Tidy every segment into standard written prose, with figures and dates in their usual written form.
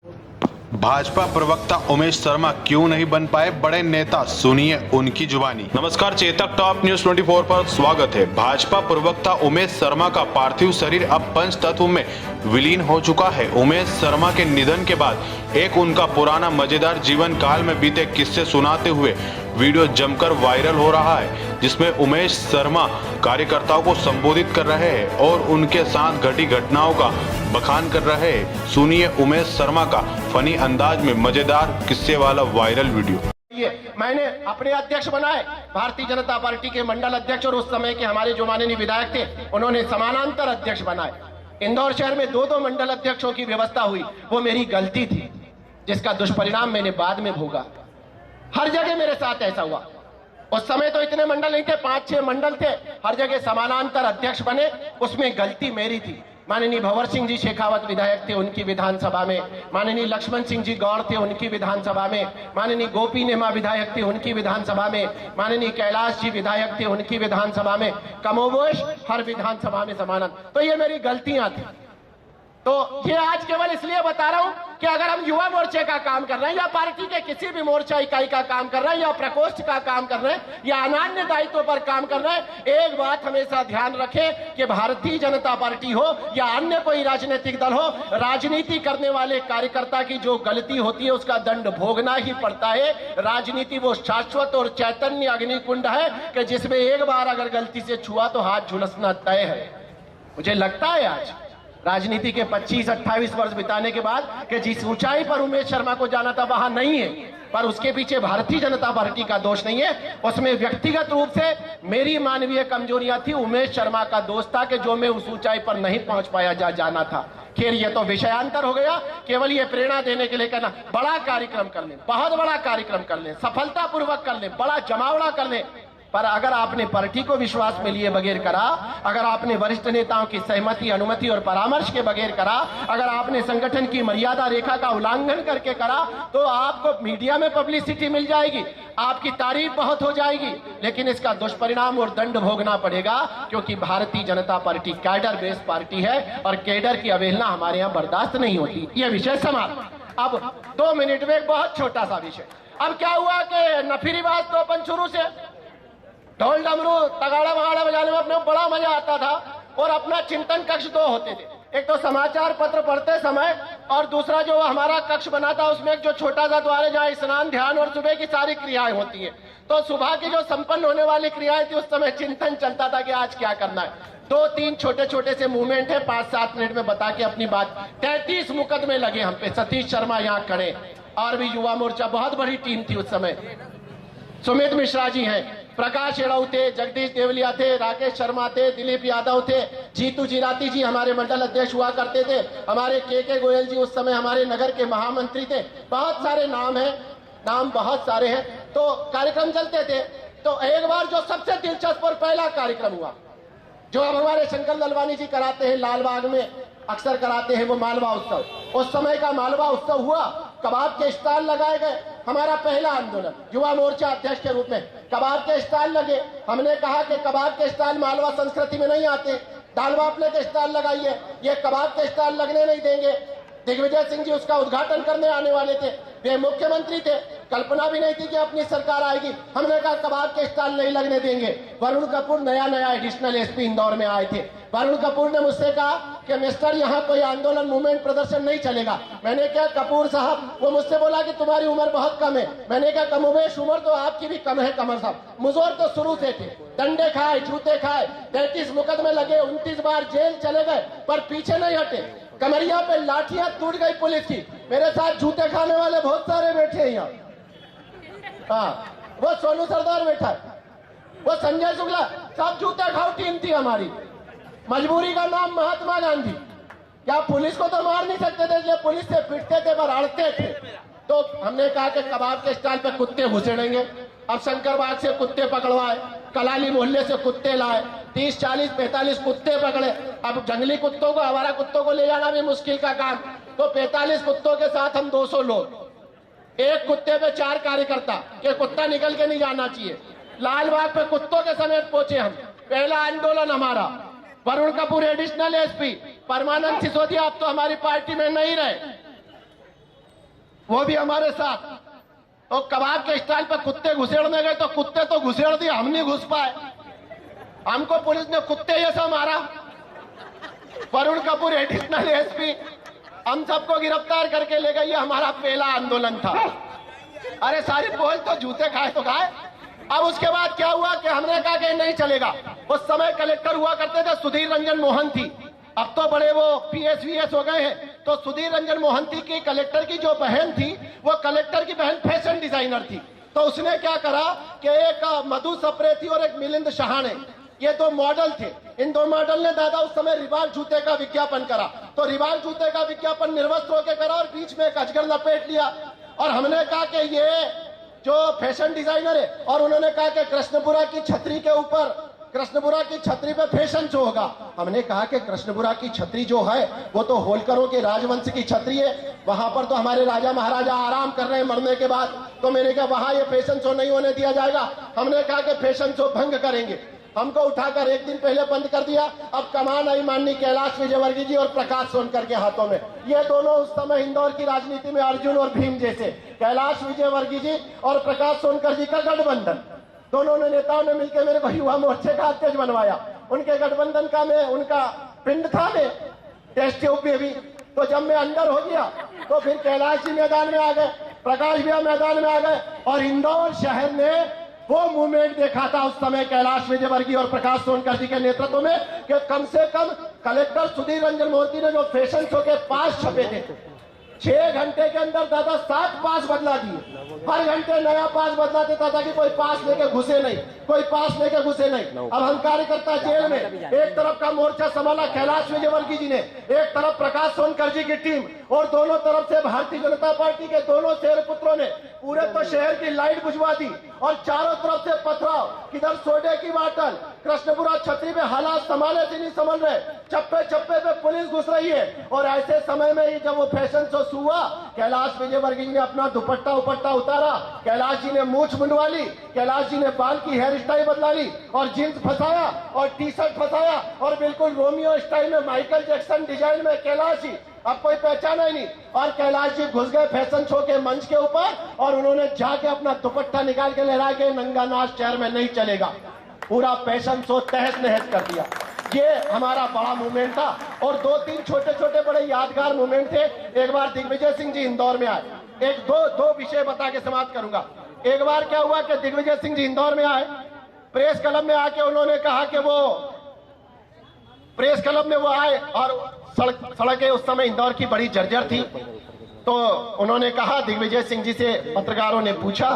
भाजपा प्रवक्ता उमेश शर्मा क्यों नहीं बन पाए बड़े नेता, सुनिए उनकी जुबानी। नमस्कार, चेतक टॉप न्यूज 24 पर स्वागत है। भाजपा प्रवक्ता उमेश शर्मा का पार्थिव शरीर अब पंच तत्व में विलीन हो चुका है। उमेश शर्मा के निधन के बाद एक उनका पुराना मजेदार जीवन काल में बीते किस्से सुनाते हुए वीडियो जमकर वायरल हो रहा है, जिसमें उमेश शर्मा कार्यकर्ताओं को संबोधित कर रहे हैं और उनके साथ घटी घटनाओं का बखान कर रहे हैं। सुनिए उमेश शर्मा का फनी अंदाज में मजेदार किस्से वाला वायरल वीडियो। मैंने अपने अध्यक्ष बनाए भारतीय जनता पार्टी के मंडल अध्यक्ष, और उस समय के हमारे जो माननीय विधायक थे उन्होंने समानांतर अध्यक्ष बनाए। इंदौर शहर में दो मंडल अध्यक्षों की व्यवस्था हुई, वो मेरी गलती थी, जिसका दुष्परिणाम मैंने बाद में भोगा। हर जगह मेरे साथ ऐसा हुआ। उस समय तो इतने मंडल नहीं थे, 5-6 मंडल थे, हर जगह समानांतर अध्यक्ष बने, उसमें गलती मेरी थी। माननीय भंवर सिंह जी शेखावत विधायक थे, उनकी विधानसभा में, माननीय लक्ष्मण सिंह जी गौड़ थे, उनकी विधानसभा में, माननीय गोपी नेमा विधायक थे, उनकी विधानसभा में, माननीय कैलाश जी विधायक थे, उनकी विधानसभा में, कमोबेश हर विधानसभा में समानांतर। तो ये मेरी गलतियां थी। तो ये आज केवल इसलिए बता रहा हूं कि अगर हम युवा मोर्चे का काम कर रहे हैं या पार्टी के किसी भी मोर्चा इकाई का काम कर रहे हैं या प्रकोष्ठ का काम कर रहे हैं या अन्य दायित्वों पर काम कर रहे हैं, एक बात हमेशा ध्यान रखें कि भारतीय जनता पार्टी हो या अन्य कोई राजनीतिक दल हो, राजनीति करने वाले कार्यकर्ता की जो गलती होती है उसका दंड भोगना ही पड़ता है। राजनीति वो शाश्वत और चैतन्य अग्निकुंड है कि जिसमें एक बार अगर गलती से छुआ तो हाथ झुलसना तय है। मुझे लगता है आज राजनीति के 25-28 वर्ष बिताने के बाद कि जिस ऊंचाई पर उमेश शर्मा को जाना था वहां नहीं है, पर उसके पीछे भारतीय जनता पार्टी का दोष नहीं है, उसमें व्यक्तिगत रूप से मेरी मानवीय कमजोरियां थी। उमेश शर्मा का दोष था कि जो मैं उस ऊंचाई पर नहीं पहुंच पाया जाना था। खैर ये तो विषयांतर हो गया, केवल ये प्रेरणा देने के लिए कहना, बड़ा कार्यक्रम कर लें, बहुत बड़ा कार्यक्रम कर लें, सफलतापूर्वक कर लें, बड़ा जमावड़ा कर लें, पर अगर आपने पार्टी को विश्वास में लिए बगैर करा, अगर आपने वरिष्ठ नेताओं की सहमति, अनुमति और परामर्श के बगैर करा, अगर आपने संगठन की मर्यादा रेखा का उल्लंघन करके करा, तो आपको मीडिया में पब्लिसिटी मिल जाएगी, आपकी तारीफ बहुत हो जाएगी, लेकिन इसका दुष्परिणाम और दंड भोगना पड़ेगा, क्योंकि Bharatiya Janata party cadre based party है और कैडर की अवहेलना हमारे यहाँ बर्दाश्त नहीं होती। यह विषय समाप्त। अब 2 मिनट में एक बहुत छोटा सा विषय। अब क्या हुआ कि नफीरीबाज तो अपन शुरू से ढोल डमरू तगाड़ा वगाड़ा बजाने में अपने बड़ा मजा आता था, और अपना चिंतन कक्ष 2 होते थे, एक तो समाचार पत्र पढ़ते समय और दूसरा जो हमारा कक्ष बना था उसमें एक जो छोटा सा द्वार है जहाँ स्नान, ध्यान और सुबह की सारी क्रियाएं होती है। तो सुबह की जो संपन्न होने वाली क्रियाएं थी उस समय चिंतन चलता था कि आज क्या करना है। 2-3 छोटे छोटे से मूवमेंट है, 5-7 मिनट में बता के अपनी बात। 33 मुकदमे लगे हम पे, सतीश शर्मा यहाँ खड़े, और भी युवा मोर्चा बहुत बड़ी टीम थी उस समय। सुमित मिश्रा जी हैं, प्रकाश एड़ाऊ थे, जगदीश देवलिया थे, राकेश शर्मा थे, दिलीप यादव थे, जीतू जिराती जी हमारे मंडल अध्यक्ष हुआ करते थे, हमारे के गोयल जी उस समय हमारे नगर के महामंत्री थे। बहुत सारे नाम हैं, नाम बहुत सारे हैं। तो कार्यक्रम चलते थे। तो एक बार जो सबसे दिलचस्प और पहला कार्यक्रम हुआ, जो अब हमारे शंकर ललवानी जी कराते हैं, लालबाग में अक्सर कराते हैं, वो मालवा उत्सव। उस समय का मालवा उत्सव हुआ, कबाब के स्टॉल लगाए गए। हमारा पहला आंदोलन युवा मोर्चा अध्यक्ष के रूप में, कबाब के स्टॉल लगे। हमने कहा कि कबाब के स्टॉल मालवा संस्कृति में नहीं आते, दाल बाफले के स्टॉल लगाइए, ये कबाब के स्टॉल लगने नहीं देंगे। दिग्विजय सिंह जी उसका उद्घाटन करने आने वाले थे, वे मुख्यमंत्री थे, कल्पना भी नहीं थी कि अपनी सरकार आएगी। हमने कहा कबाब के स्टॉल नहीं लगने देंगे। वरुण कपूर नया एडिशनल एसपी इंदौर में आए थे। वरुण कपूर ने मुझसे कहा कि मिस्टर यहाँ कोई आंदोलन मूवमेंट प्रदर्शन नहीं चलेगा। मैंने कहा कपूर साहब, वो मुझसे बोला कि तुम्हारी उम्र बहुत कम है। मैंने कहा कमोबेश उम्र तो आपकी भी कम है कमर साहब, मुजोर तो शुरू से थे, डंडे खाए, जूते खाए, 33 मुकदमे लगे, 29 बार जेल चले गए, पर पीछे नहीं हटे। कमरिया पे लाठियां टूट गई पुलिस की। मेरे साथ जूते खाने वाले बहुत सारे बैठे हैं यहाँ। हाँ, वो सोनू सरदार बैठा है, वो संजय शुक्ला, सब जूते खाओ टीम थी हमारी। मजबूरी का नाम महात्मा गांधी। क्या पुलिस को तो मार नहीं सकते थे, इसलिए पुलिस से पिटते थे पर अड़ते थे। तो हमने कहा कि कबाब के स्टॉल पे कुत्ते घुसेड़ेंगे। अब शंकरबाग से कुत्ते पकड़वाए, कलाली मोहल्ले से कुत्ते लाए, 30, 40, 45 कुत्ते पकड़े। अब जंगली कुत्तों को, आवारा कुत्तों को ले जाना भी मुश्किल का काम। तो 45 कुत्तों के साथ हम 200 लोग, एक कुत्ते पे 4 कार्यकर्ता, कि कुत्ता निकल के नहीं जाना चाहिए। लालबाग पे कुत्तों के समेत पहुंचे हम। पहला आंदोलन हमारा। वरुण कपूर एडिशनल एसपी, परमानंद सिसोदिया अब तो हमारी पार्टी में नहीं रहे, वो भी हमारे साथ। तो कबाब के स्टाइल पर कुत्ते घुसेड़ने गए तो कुत्ते तो घुसेड़ दिए, हम नहीं घुस पाए। हमको पुलिस ने कुत्ते जैसा मारा। वरुण कपूर एडिशनल एसपी हम सबको गिरफ्तार करके ले गए। ये हमारा पहला आंदोलन था। अरे सारी बोल तो जूते खाए तो खाए। अब उसके बाद क्या हुआ कि हमने कहा कि नहीं चलेगा। उस समय कलेक्टर हुआ करते थे सुधीर रंजन मोहंती, अब तो बड़े वो पीएस हो गए हैं। तो सुधीर रंजन मोहंती की कलेक्टर की जो बहन थी, वो कलेक्टर की बहन फैशन डिजाइनर थी। तो उसने क्या करा कि एक मधु सप्रे थी और एक मिलिंद शहाणे, ये दो मॉडल थे। इन दो मॉडल ने दादा उस समय रिबाल जूते का विज्ञापन करा। तो रिबाल जूते का विज्ञापन निर्वस्त्र होकर करा और बीच में एक अजगर लपेट लिया। और हमने कहा कि ये जो फैशन डिजाइनर है, और उन्होंने कहा कि कृष्णपुरा की छतरी के ऊपर, कृष्णपुरा की छतरी पे फैशन शो होगा। हमने कहा कि कृष्णपुरा की छतरी जो है वो तो होलकरों के राजवंश की छतरी है, वहां पर तो हमारे राजा महाराजा आराम कर रहे हैं मरने के बाद। तो मैंने कहा वहां ये फैशन शो नहीं होने दिया जाएगा। हमने कहा कि फैशन शो भंग करेंगे। हमको उठाकर एक दिन पहले बंद कर दिया। अब कमान आई माननीय कैलाश विजयवर्गीय जी और प्रकाश सोनकर के हाथों में। ये दोनों उस समय इंदौर की राजनीति में अर्जुन और भीम जैसे, कैलाश विजयवर्गीय जी और प्रकाश सोनकर जी का गठबंधन। दोनों ने नेताओं ने मिलकर मेरे को युवा मोर्चे का अध्यक्ष बनवाया। उनके गठबंधन का मैं उनका पिंड था, मैं टेस्ट ट्यूब में भी। तो जब मैं अंदर हो गया तो फिर कैलाश जी मैदान में आ गए, प्रकाश भैया मैदान में आ गए। और इंदौर शहर ने वो मूवमेंट देखा था उस समय कैलाश विजयवर्गीय और प्रकाश सोनकर जी के नेतृत्व में कि कम से कम कलेक्टर सुधीर रंजन मोहंती ने जो फैशन शो के पास छपे थे, 6 घंटे के अंदर दादा 7 पास बदला दिए। हर घंटे नया पास बदलाते था ताकि कोई पास लेके घुसे नहीं, कोई पास लेके घुसे नहीं। अब हम कार्यकर्ता जेल में, एक तरफ का मोर्चा संभाला कैलाश विजयवर्गीय जी ने, एक तरफ प्रकाश सोनकर जी की टीम, और दोनों तरफ से भारतीय जनता पार्टी के दोनों शेर पुत्रों ने पूरे तो शहर की लाइट बुझवा दी। और चारों तरफ से पथराव, किधर सोडे की बाटल, कृष्णपुरा छतरी में हालात संभाले से नहीं संभल रहे, चप्पे चप्पे पे पुलिस घुस रही है। और ऐसे समय में ही जब वो फैशन शो हुआ, कैलाश विजयवर्गीय ने अपना दुपट्टा उपट्टा उतारा, कैलाश जी ने मूछ मुंडवा ली, कैलाश जी ने बाल की हेयर स्टाइल बदला ली और जींस फंसाया और टी शर्ट फंसाया और बिल्कुल रोमियो स्टाइल में माइकल जैक्सन डिजाइन में कैलाश जी, अब कोई पहचाना ही नहीं। और कैलाश जी घुस गए फैशन शो के मंच के ऊपर और उन्होंने जाके अपना दुपट्टा निकाल के लहरा के नंगा नाच शहर में नहीं चलेगा, पूरा फैशन शो तहस नहस कर दिया। ये हमारा बड़ा मूवमेंट था। और 2-3 छोटे छोटे बड़े यादगार मूवमेंट थे। एक बार दिग्विजय सिंह जी इंदौर में आए, एक दो विषय बता के समाप्त करूंगा। एक बार क्या हुआ कि दिग्विजय सिंह जी इंदौर में आए, प्रेस क्लब में आके उन्होंने कहा कि वो प्रेस क्लब में वो आए और सड़कें उस समय इंदौर की बड़ी जर्जर थी। तो उन्होंने कहा, दिग्विजय सिंह जी से पत्रकारों ने पूछा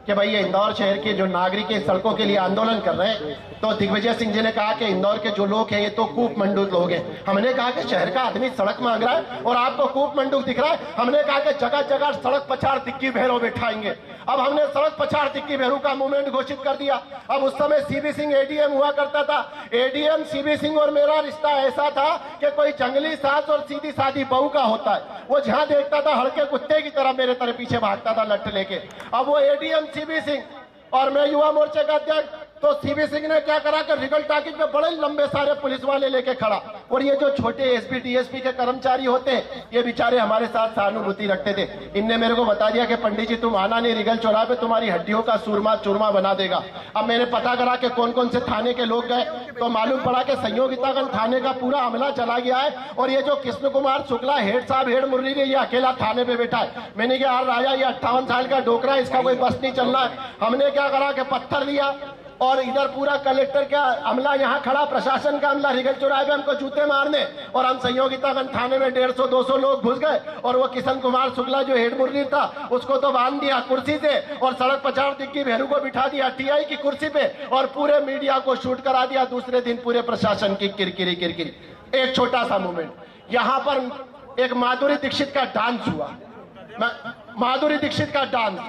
कि भाई ये इंदौर शहर के जो नागरिक सड़कों के लिए आंदोलन कर रहे हैं। तो दिग्विजय सिंह जी ने कहा कि इंदौर के जो लोग हैं ये तो कूप मंडूक लोग हैं। हमने कहा कि शहर का आदमी सड़क मांग रहा है और आपको कूप मंडूक दिख रहा है। हमने कहा कि जगह जगह सड़क पछाड़ तिक्की भैरव बिठाएंगे। अब हमने सड़क पछाड़ तिक्की भैरव का मूवमेंट घोषित कर दिया। अब उस समय सीबी सिंह एडीएम हुआ करता था। एडीएम सीबी सिंह और मेरा रिश्ता ऐसा था कि कोई जंगली सास और सीधी सादी बहू का होता है। वो जहां देखता था हड़के कुत्ते की तरह मेरे तरह पीछे भागता था लट लेके। अब वो एडीएम सीबी सिंह और मैं युवा मोर्चे का अध्यक्ष। तो सीबी सिंह ने क्या करा कि रिगल टाकिज में बड़े लंबे सारे पुलिस वाले लेके खड़ा। और ये जो छोटे एसपी डीएसपी के कर्मचारी होते हैं, ये बेचारे हमारे साथ सहानुभूति रखते थे। इनने मेरे को बता दिया कि पंडित जी तुम आना नहीं, रिगल चौराहे पे तुम्हारी हड्डियों का सूरमा चूरमा बना देगा। अब मैंने पता करा कि कौन कौन से थाने के लोग गए तो मालूम पड़ा कि संयोगितागंज थाने का पूरा अमला चला गया है। और ये जो कृष्ण कुमार शुक्ला हेड साहब हेड मुरली ये अकेला थाने पे बैठा है। मैंने कहा यार राजा, ये 58 साल का डोकरा है, इसका कोई बस नहीं चल रहा है। हमने क्या करा कि पत्थर लिया और इधर पूरा कलेक्टर का अमला यहाँ खड़ा, प्रशासन का अमला रिगल चौराहे पे हमको जूते मारने। और हम संयोगितागंज थाने में 150-200 लोग घुस गए और वो किशन कुमार शुक्ला जो हेड मुरली था उसको तो बांध दिया कुर्सी से और सड़क पछाड़ तिक्की भेरू को बिठा दिया टीआई की कुर्सी पे और पूरे मीडिया को शूट करा दिया। दूसरे दिन पूरे प्रशासन की किरकिरी। एक छोटा सा मूवमेंट, यहाँ पर एक माधुरी दीक्षित का डांस हुआ। माधुरी दीक्षित का डांस,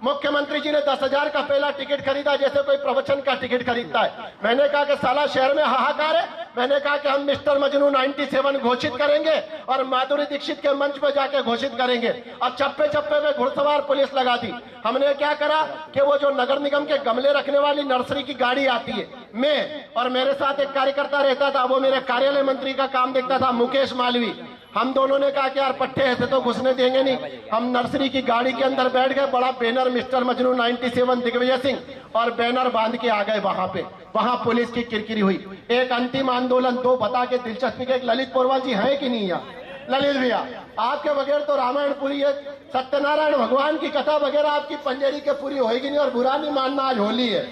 मुख्यमंत्री जी ने 10,000 का पहला टिकट खरीदा जैसे कोई प्रवचन का टिकट खरीदता है। मैंने कहा कि साला शहर में हाहाकार है। मैंने कहा कि हम मिस्टर मजनू 97 घोषित करेंगे और माधुरी दीक्षित के मंच पर जाके घोषित करेंगे। अब चप्पे चप्पे में घुड़सवार पुलिस लगा दी। हमने क्या करा कि वो जो नगर निगम के गमले रखने वाली नर्सरी की गाड़ी आती है, मैं और मेरे साथ एक कार्यकर्ता रहता था, वो मेरे कार्यालय मंत्री का काम देखता था, मुकेश मालवी। हम दोनों ने कहा कि यार पट्टे ऐसे तो घुसने देंगे नहीं। हम नर्सरी की गाड़ी के अंदर बैठ गए, बड़ा बैनर मिस्टर मजनू 97 दिग्विजय सिंह और बैनर बांध के आ गए वहां पे। वहां पुलिस की किरकिरी हुई। एक अंतिम आंदोलन दो बता के दिलचस्पी के, एक ललित पोरवाल जी है कि नहीं यहाँ? ललित भैया, आपके बगैर तो रामायण पूरी है, सत्यनारायण भगवान की कथा वगैरह आपकी पंजेरी के पूरी होगी नहीं। और बुरा नहीं मानना, आज होली है,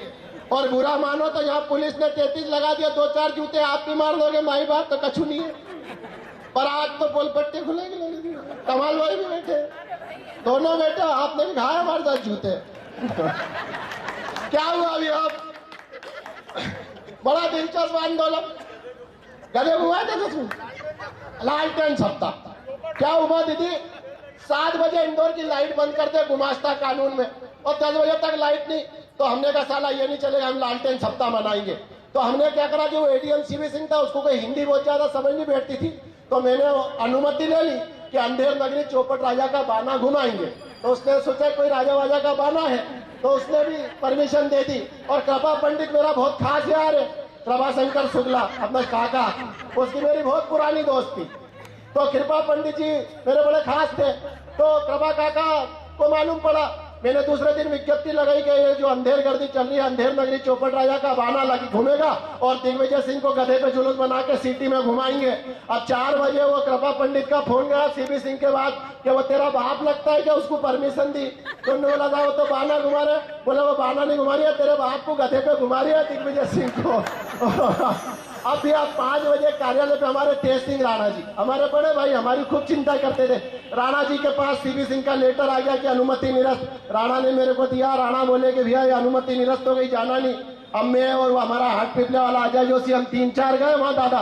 और बुरा मानो तो यहाँ पुलिस ने 33 लगा दिया, 2-4 जूते आप भी मार दोगे, माई बाप तो कछु नहीं है। पर आज तो पोल पट्टी खुलेगी। कमाल भाई भी बैठे, दोनों बैठे, आपने भी खाया हमारे साथ जूते। क्या हुआ अभी आप? बड़ा दिलचस्प आंदोलन, गधे हुआ थे उसमें लालटेन सप्ताह। क्या हुआ दीदी? 7 बजे इंदौर की लाइट बंद कर दे गुमास्ता कानून में, और 10 बजे तक लाइट नहीं। तो हमने कहा साला ये नहीं चलेगा, हम लालटेन सप्ताह मनाएंगे। तो हमने क्या करा कि वो एडीएम सीवी सिंह था, उसको कोई हिंदी बहुत ज्यादा समझ नहीं बैठती थी, तो मैंने अनुमति ले ली कि अंधेर नगरी चौपट राजा का बाना घुमाएंगे। तो उसने सोचा कोई राजा वाजा का बाना है, तो उसने भी परमिशन दे दी। और कृपा पंडित मेरा बहुत खास यार है, प्रभाशंकर शुक्ला अपना काका, उसकी मेरी बहुत पुरानी दोस्त थी। तो कृपा पंडित जी मेरे बड़े खास थे। तो कृपा काका को मालूम पड़ा, मैंने दूसरे दिन विज्ञप्ति लगाई कि ये जो अंधेर गर्दी चल रही है, अंधेर नगरी चौपट राजा का बाना लगी घूमेगा और दिग्विजय सिंह को गधे पे जुलूस बना के सिटी में घुमाएंगे। अब 4 बजे वो कृपा पंडित का फोन गया सीबी सिंह के बाद कि वो तेरा बाप लगता है क्या, उसको परमिशन दी? तुमने बोला था वो तो बाना घुमा रहे। बोला वो बाना नहीं घुमा रही है, तेरे बाप को गधे पे घुमा रही है दिग्विजय सिंह को। अब भी आप 5 बजे कार्यालय पे हमारे तेज सिंह राणा जी, हमारे बड़े भाई, हमारी खूब चिंता करते थे। राणा जी के पास सीबी सिंह का लेटर आ गया कि अनुमति निरस्त। राणा ने मेरे को दिया। राणा बोले कि भैया ये अनुमति निरस्त हो गई, जाना नहीं। अब मैं और वो हमारा हाट पिपले वाला अजय जोशी, हम 3-4 गए वहां दादा।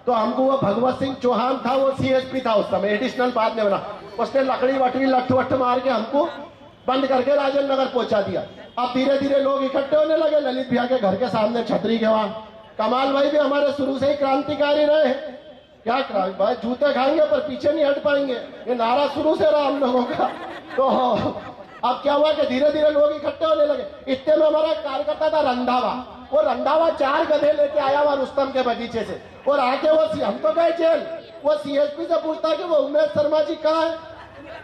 तो हमको वो भगवत सिंह चौहान था, वो सीएसपी था उस समय, एडिशनल बाद में बना। उसने लकड़ी वटड़ी लठ वठ मार के हमको बंद करके राजेंद्र नगर पहुंचा दिया। अब धीरे धीरे लोग इकट्ठे होने लगे ललित भैया के घर के सामने छतरी के वहां। कमाल भाई भी हमारे शुरू से ही क्रांतिकारी रहे हैं। क्या भाई, जूते खाएंगे पर पीछे नहीं हट पाएंगे, ये नारा शुरू से रहा हम लोगों का। तो अब क्या हुआ कि धीरे धीरे लोग इकट्ठे होने लगे। इतने में हमारा एक कार्यकर्ता था रंधावा, वो रंधावा 4 गधे लेके आया हुआ रुस्तम के बगीचे से, और आके वो हम तो गए जेल। वो सीएसपी से पूछता कि वो उमेश शर्मा जी कहाँ है?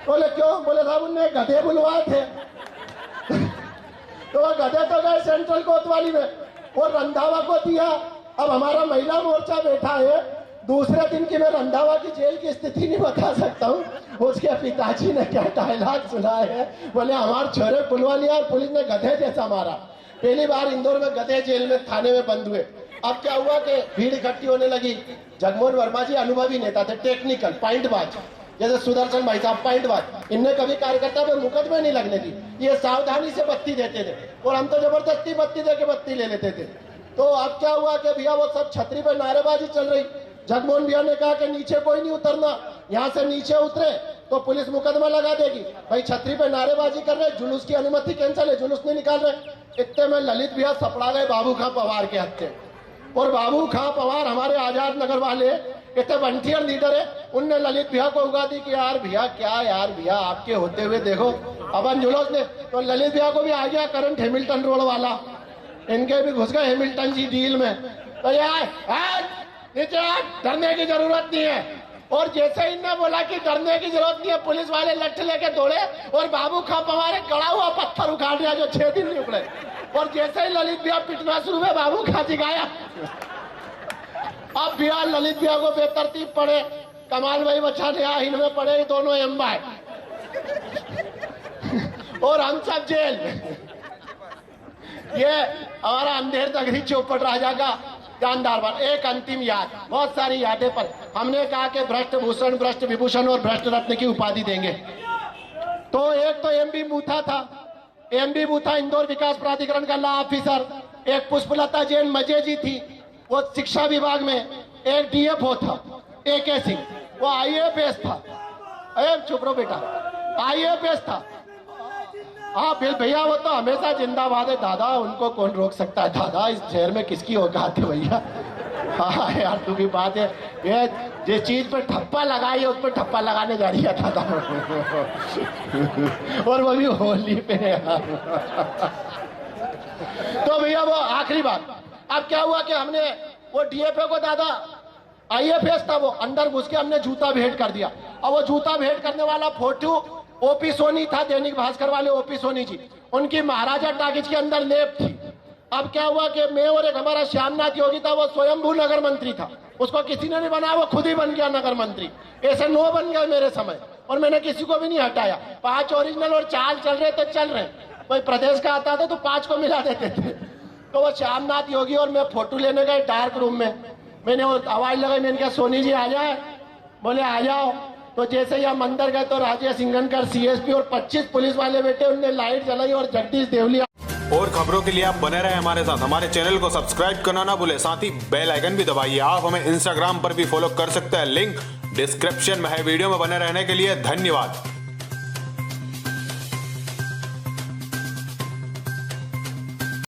बोले क्यों? बोले साहब उनने गधे बुलवाए थे। तो वो गधे तो गए सेंट्रल कोतवाली में, और रंधावा को दिया। अब हमारा महिला मोर्चा बैठा है। दूसरे दिन की मैं रंधावा की जेल की स्थिति नहीं बता सकता हूँ। उसके पिताजी ने क्या डायलॉग सुना है, बोले हमारे छोरे बुलवा लिया और पुलिस ने गधे जैसा मारा। पहली बार इंदौर में गधे जेल में थाने में बंद हुए। अब क्या हुआ कि भीड़ इकट्ठी होने लगी। जगमोहन वर्मा जी अनुभवी नेता थे, टेक्निकल पॉइंटबाज, जैसे सुदर्शन भाई साहब पॉइंटबाज। इनने कभी कार्यकर्ता पे मुकदमे नहीं लगने दी, ये सावधानी से बत्ती देते थे, और हम तो जबरदस्ती बत्ती दे के बत्ती ले लेते थे। तो अब क्या हुआ कि भैया वो सब छतरी पे नारेबाजी चल रही। जगमोहन भैया ने कहा कि नीचे कोई नहीं उतरना, यहाँ से नीचे उतरे तो पुलिस मुकदमा लगा देगी। भाई छतरी पे नारेबाजी कर रहे, जुलूस की अनुमति कैंसिल है, जुलूस नहीं निकाल रहे। इतने में ललित भैया सपड़ा गए बाबू खां पवार के हत्थे। और बाबू खां पवार हमारे आजाद नगर वाले इतने वंटियर लीडर है, उनने ललित भैया को उगा दी कि यार भैया क्या, यार भैया आपके होते हुए देखो अपन जुलूस ने। तो ललित भैया को भी आ गया करंट हेमिल्टन रोड वाला, इनके भी घुस गए हेमिल्टन जी डील में। तो यार नीचे डरने की जरूरत नहीं है। और जैसे इनने बोला कि डरने की जरूरत नहीं है, पुलिस वाले लठ लेके दौड़े और बाबू खां पवार गड़ा हुआ पत्थर उखाड़ दिया जो 6 दिन नहीं उखड़े। और जैसे ही ललित भैया पिटना शुरू हुआ, बाबू खां जी गाया। अब भैया ललित भैया को बेतरतीब पड़े, कमाल भाई बचा दिया, इनमें पड़े दोनों एम्बाय और हम सब जेल। ये हमारा अंधेर नगरी चौपट राजा का जानदार बात। एक अंतिम याद, बहुत सारी यादें, पर हमने कहा कि भ्रष्ट भूषण, भ्रष्ट विभूषण और भ्रष्ट रत्न की उपाधि देंगे। तो एक तो एमबी बूथा था, एमबी बूथा इंदौर विकास प्राधिकरण का लॉ ऑफिसर। एक पुष्पलता जैन मजेजी थी, वो शिक्षा विभाग में। एक डीएफओ था AK सिंह, वो IAS था। अरे चुप रहो बेटा, IAS था। हाँ भैया वो तो हमेशा जिंदाबाद है दादा, उनको कौन रोक सकता है दादा, इस शहर में किसकी औकात है भैया। हाँ यार तू भी बात है, ये जिस चीज पर ठप्पा लगाई है उस पर ठप्पा लगाने जा रही है दादा। और वो भी होली पे। तो भैया वो आखिरी बात, अब क्या हुआ कि हमने वो DFO को दादा IFS था वो, अंदर घुस के हमने जूता भेंट कर दिया। और वो जूता भेंट करने वाला फोटो ओपी सोनी था, दैनिक भास्कर वाले ओपी सोनी जी, उनकी महाराजा टाकिज के अंदर लेप थी। अब क्या हुआ कि मैं और एक हमारा श्यामनाथ योगी था, वो स्वयंभू नगर मंत्री था, उसको किसी ने नहीं बनाया, वो खुद ही बन गया नगर मंत्री। ऐसे 9 बन गए मेरे समय और मैंने किसी को भी नहीं हटाया। 5 ओरिजिनल और 4 चल रहे तो चल रहे, कोई प्रदेश का आता था तो 5 को मिला देते थे। तो वो श्यामनाथ योगी और मैं फोटो लेने गए डार्क रूम में, मैंने वो आवाज लगाई, मैंने कहा सोनी जी आ जाए, बोले आ जाओ। तो जैसे ही हम अंदर गए तो राजेश सिंघनकर CSP और 25 पुलिस वाले बैठे, उनने लाइट जलाई और जगदीश देवली। और खबरों के लिए आप बने रहे हमारे साथ, हमारे चैनल को सब्सक्राइब करना ना भूले, साथ ही बेल आइकन भी दबाइए। आप हमें इंस्टाग्राम पर भी फॉलो कर सकते हैं, लिंक डिस्क्रिप्शन में है। वीडियो में बने रहने के लिए धन्यवाद।